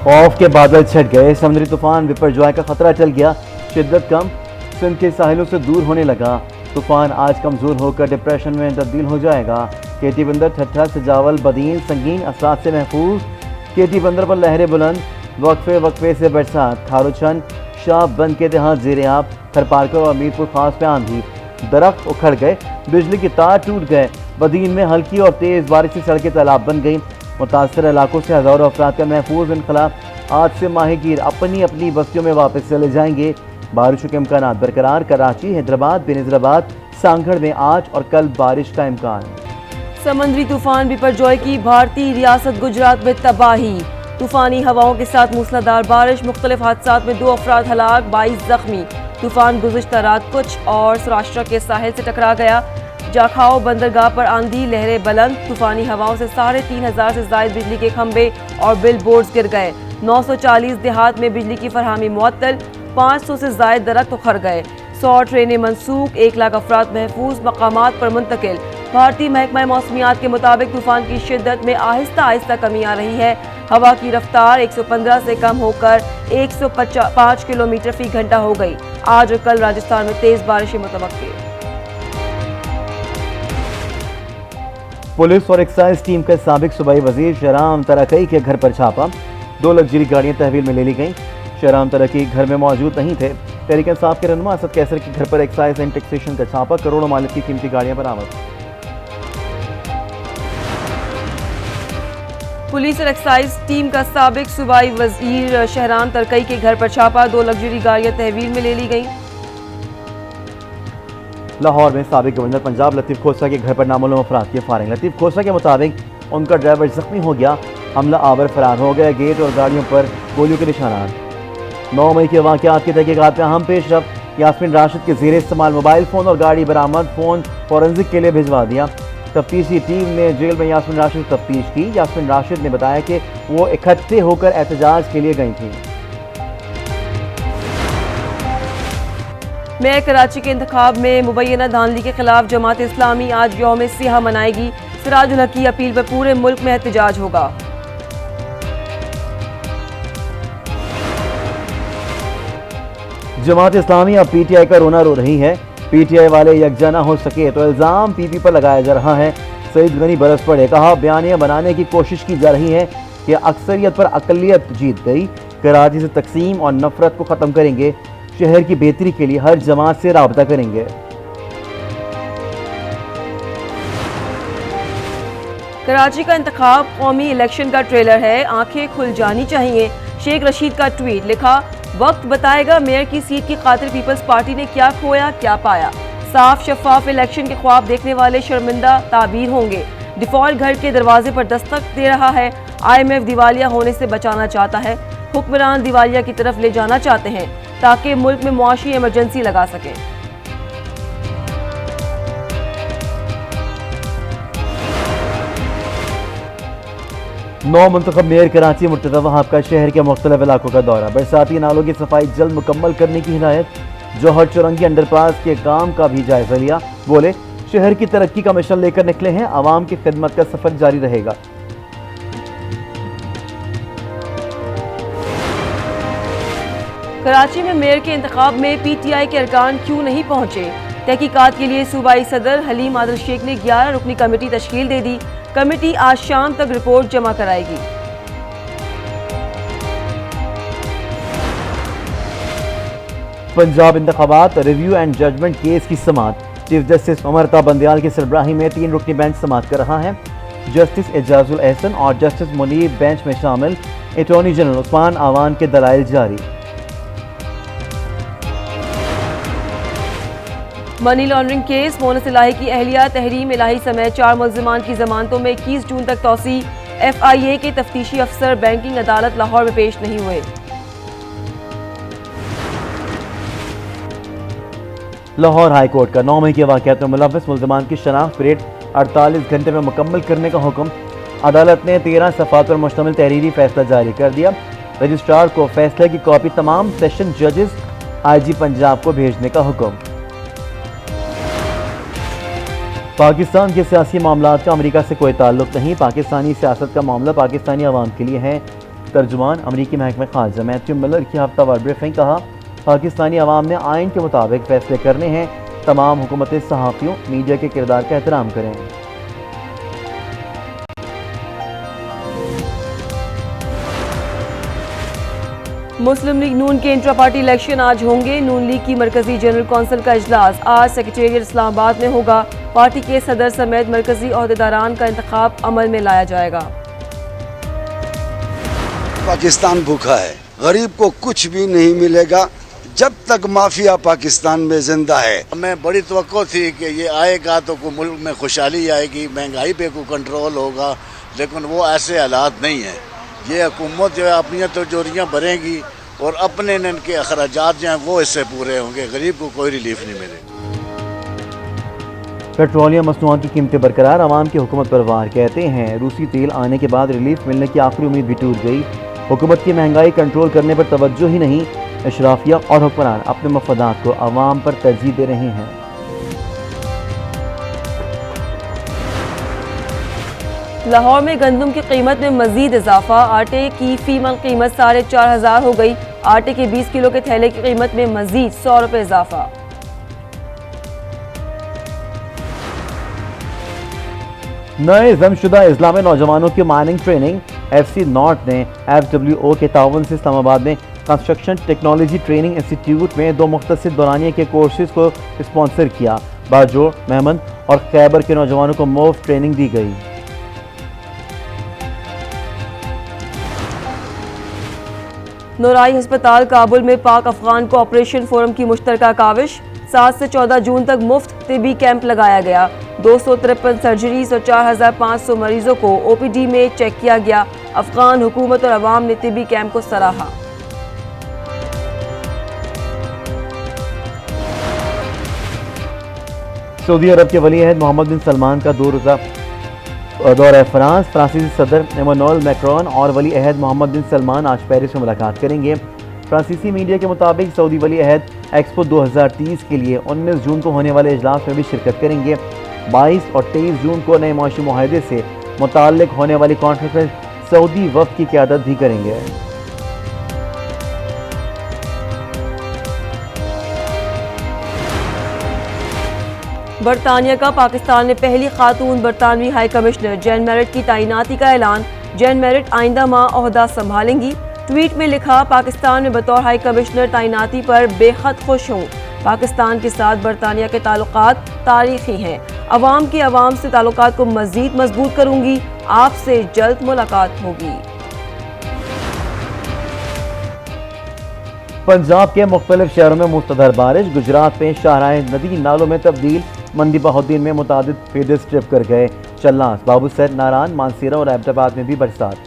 खौफ के बादल छट गए। समुद्री तूफान बिपरजॉय का खतरा टल गया, शिद्दत कम, सिंध के साहिलों से दूर होने लगा। तूफान आज कमजोर होकर डिप्रेशन में तब्दील हो जाएगा। केटी बंदर, ठट्ठा, सजावल, बदीन संगीन असरात से महफूज। केटी बंदर पर लहरें बुलंद, वक्फे वक्फे से बरसात। खारोचन, शाह बंद के देहात जेरे आब। थरपारकर और मीरपुर खास पे आंधी, दरख्त उखड़ गए, बिजली के तार टूट गए। बदीन में हल्की और तेज बारिश से सड़कें तालाब बन गई। मुतासर इलाकों से हज़ारों अफराद का महफूज इनखला। आज से माहीगीर अपनी अपनी बस्तियों में वापस चले जाएंगे। बारिशों के इम्कान बरकरार। कराची, हैदराबाद, बेनज़ीराबाद, सांगढ़ में आज और कल बारिश का इम्कान। समुद्री तूफान बिपरजॉय की भारतीय रियासत गुजरात में तबाही। तूफानी हवाओं के साथ मूसलाधार बारिश, मुख्तलिफ हादसात में 2 अफराद हलाक, 22 जख्मी। तूफान गुज़िश्ता रात कुछ और सौराष्ट्र के साहिल से टकरा गया। जाखाओ बंदरगाह पर आंधी, लहरें बुलंद। तूफानी हवाओं से 3500 से ज़ायद बिजली के खंभे और बिल बोर्ड्स गिर गए। 940 देहात में बिजली की फरहमी मुअत्तल, 500 से ज़ायद दरख्त उखड़ गए। 100 ट्रेनें मनसूख, 1 लाख अफराद महफूज मकामात पर मुंतकिल। भारतीय महकमा मौसमियात के मुताबिक तूफान की शिद्दत में आहिस्ता आहिस्ता कमी आ रही है। हवा की रफ्तार 115 से कम होकर 105 किलोमीटर फी घंटा हो गई। आज और कल राजस्थान में तेज बारिशें मुतवक्किर। पुलिस और एक्साइज टीम के साबिक सूबाई वजीर शहराम तरकई के घर पर छापा। 2 लग्जरी गाड़ियां तहवील में ले ली गईं। शहराम तरकई घर में मौजूद नहीं थे। तहरीक इंसाफ के रहनुमा असद कैसर के घर पर एक्साइज एंड टैक्सेशन का छापा। करोड़ों मालिक की कीमती गाड़ियां बरामद। पुलिस और एक्साइज टीम का साबिक सूबाई वजीर शहराम तरकई के घर पर छापा। 2 लग्जरी गाड़ियां तहवील में ले ली गईं। लाहौर में साबिक गवर्नर पंजाब लतीफ़ खोसला के घर पर नामालूम अफराद की फायरिंग। लतीफ़ खोसला के मुताबिक उनका ड्राइवर जख्मी हो गया, हमला आवर फरार हो गया। गेट और गाड़ियों पर गोलियों के निशानात। 9 मई के वाक़यात की तहक़ीक़ात में अहम पेशरफ़। यास्मीन राशिद के ज़ेरे इस्तेमाल मोबाइल फ़ोन और गाड़ी बरामद। फ़ोन फॉरेंसिक के लिए भिजवा दिया। तफ्तीशी टीम ने जेल में यास्मीन राशिद तफ्तीश की। यास्मीन राशिद ने बताया कि वो इकट्ठे होकर एहतजाज के लिए गई थी। मेयर कराची के इंतखाब में मुबैना धांधली के खिलाफ जमात इस्लामी आज यौम सियाह मनाएगी। सिराजुल हक की अपील पर पूरे मुल्क में एहतजाज होगा। जमात इस्लामी अब पीटीआई का रोना रो रही है। पीटीआई वाले यकजा न हो सके तो इल्ज़ाम पीपी पर लगाया जा रहा है। सईद गनी बरस पड़े, कहा बयानियां बनाने की कोशिश की जा रही है कि अक्सरियत पर अकलियत जीत गई। कराची से तकसीम और नफरत को ख़त्म करेंगे। शहर की बेहतरी के लिए हर जमात से राबता करेंगे। कराची का इंतखाब कौमी इलेक्शन का ट्रेलर है, आंखें खुल जानी चाहिए। शेख रशीद का ट्वीट, लिखा वक्त बताएगा मेयर की सीट की खातिर पीपल्स पार्टी ने क्या खोया क्या पाया। साफ शफाफ इलेक्शन के ख्वाब देखने वाले शर्मिंदा ताबीर होंगे। डिफॉल्ट घर के दरवाजे पर दस्तक दे रहा है। IMF दिवालिया होने से बचाना चाहता है। हुक्मरान दिवालिया की तरफ ले जाना चाहते हैं ताकि मुल्क में मुआशी इमरजेंसी लगा सकें। नौ मुंतखब मेयर कराची मुर्तज़ा वहाब का शहर के मुख्तलिफ इलाकों का दौरा। बरसाती नालों की सफाई जल्द मुकम्मल करने की हिदायत। जौहर चुरंगी अंडरपास के काम का भी जायजा लिया। बोले शहर की तरक्की का मिशन लेकर निकले हैं, आवाम की खिदमत का सफर जारी रहेगा। कराची में मेयर के इंतखाब में PTI के अरकान क्यों नहीं पहुंचे। तहकीकात के लिए सूबाई सदर हलीम आदिल शेख ने 11 रुकनी कमेटी तश्कील दे दी। कमेटी आज शाम तक रिपोर्ट जमा कराएगी। पंजाब इंतखाबात रिव्यू एंड जजमेंट केस की समाअत। चीफ जस्टिस अमरता बंदयाल की सरबराही में 3 रुकनी बेंच समाअत कर रहा है। जस्टिस एजाजुल एहसन और जस्टिस मुनीब बेंच में शामिल। अटॉर्नी जनरल उस्मान आवान के दलाइल जारी। मनी लॉन्ड्रिंग केस, मोनस इलाही की अहलिया तहरीम इलाही समेत 4 मुल्जिमान की जमानतों में 21 जून तक तौसी। FIA के तफ्तीशी अफसर बैंकिंग अदालत लाहौर में पेश नहीं हुए। लाहौर हाई कोर्ट का 9 मई के वाक़यात में मुलव्वस मुल्जिमान की शनाख्त परेड 48 घंटे में मुकम्मल करने का हुक्म। अदालत ने 13 सफ़ात पर मुश्तमिल तहरीरी फैसला जारी कर दिया। रजिस्ट्रार को फैसले की कॉपी तमाम सेशन जजेस IG पंजाब को भेजने का हुक्म। पाकिस्तान के सियासी मामलात का अमेरिका से कोई ताल्लुक नहीं। पाकिस्तानी सियासत का मामला पाकिस्तानी अवाम के लिए है। तर्जुमान अमरीकी महकमा खारजा मैथ्यू मिलर की हफ्तावार ब्रीफिंग। कहा, पाकिस्तानी अवाम ने आइन के मुताबिक फैसले करने हैं। तमाम हुकूमतें सहाफ़ियों मीडिया के किरदार का एहतराम करें। मुस्लिम लीग नून के इंट्रा पार्टी इलेक्शन आज होंगे। नून लीग की मरकजी जनरल कौंसिल का इजलास आज सेक्रेटेरिएट इस्लामाबाद में होगा। पार्टी के सदर समेत मरकजी ओहदेदारान का इंतखाब अमल में लाया जाएगा। पाकिस्तान भूखा है, गरीब को कुछ भी नहीं मिलेगा जब तक माफिया पाकिस्तान में जिंदा है। हमें बड़ी तवक्को थी कि ये आएगा तो मुल्क में खुशहाली आएगी, महंगाई पे को कंट्रोल होगा, लेकिन वो ऐसे हालात नहीं है। ये हुकूमत जो है अपनी तिजोरियाँ भरेगी और अपने इनके अखराजात जो हैं वो इससे पूरे होंगे, गरीब को कोई रिलीफ नहीं मिलेगा। पेट्रोलियम मसनूआत की कीमतें बरकरार, अवाम की हुकूमत पर वार। कहते हैं रूसी तेल आने के बाद रिलीफ मिलने की आखिरी उम्मीद भी टूट गई। हुकूमत की महंगाई कंट्रोल करने पर तवज्जो ही नहीं। अशराफिया और हुक्मरान अपने मफादात को अवाम पर तरजीह दे रहे हैं। लाहौर में गंदम की कीमत में मजीद इजाफा। आटे की फीमन कीमत 4,500 हो गई। आटे के 20 किलो के थैले की कीमत में मजीद 100 रुपये इजाफा। नए जमशुदा अजला में नौजवानों की माइनिंग ट्रेनिंग। FC नॉर्थ ने FWO के ताउन से इस्लामाबाद में कंस्ट्रक्शन टेक्नोलॉजी ट्रेनिंग इंस्टीट्यूट में 2 मुख्तसर दौरानिया के कोर्सेज को स्पॉन्सर किया। बाजोड़, मेहमद और खैबर के नौजवानों को मुफ्त ट्रेनिंग दी गई। नौराई अस्पताल काबुल में पाक अफगान कोऑपरेशन फोरम की मुश्तरका काविश। 7 से 14 जून तक मुफ्त तिबी कैंप लगाया गया। 253 सर्जरीज और 4,500 मरीजों को OPD में चेक किया गया। अफगान हुकूमत और अवाम ने तिबी कैंप को सराहा। सऊदी अरब के वली अहद मोहम्मद बिन सलमान का 2 रोज़ा दौरा फ्रांस। फ्रांसीसी सदर इमैनुअल मैक्रोन और वली अहद मोहम्मद बिन सलमान आज पेरिस में मुलाकात करेंगे। फ्रांसीसी मीडिया के मुताबिक सऊदी वली अहद एक्सपो 2030 के लिए 19 जून को होने वाले इजलास में भी शिरकत करेंगे। 22 और 23 जून को नए मौशी मुआहदे से मुताल्लिक होने वाली कॉन्फ्रेंस में सऊदी वफ़द की क़यादत भी करेंगे। बरतानिया का पाकिस्तान में पहली खातून बरतानवी हाई कमिश्नर जैन मैरिट की तैनाती का ऐलान। जैन मैरिट आइंदा माह ओहदा संभालेंगी। ट्वीट में लिखा, पाकिस्तान में बतौर हाई कमिश्नर तैनाती पर बेहद खुश हूँ। पाकिस्तान के साथ बरतानिया के ताल्लुकात तारीखी हैं। अवाम के अवाम से ताल्लुकात को मजीद मजबूत करूँगी। आपसे जल्द मुलाकात होगी। पंजाब के मुख्तलिफ शहरों में मुस्तदर बारिश। गुजरात में शाहराह नदी नालों में तब्दील। मंडी बहाउद्दीन में मुतादिद फेदर स्ट्रिप कर गए। चल्लास, बाबूसर, नारान, मानसीरा और अहमदाबाद में भी बरसात।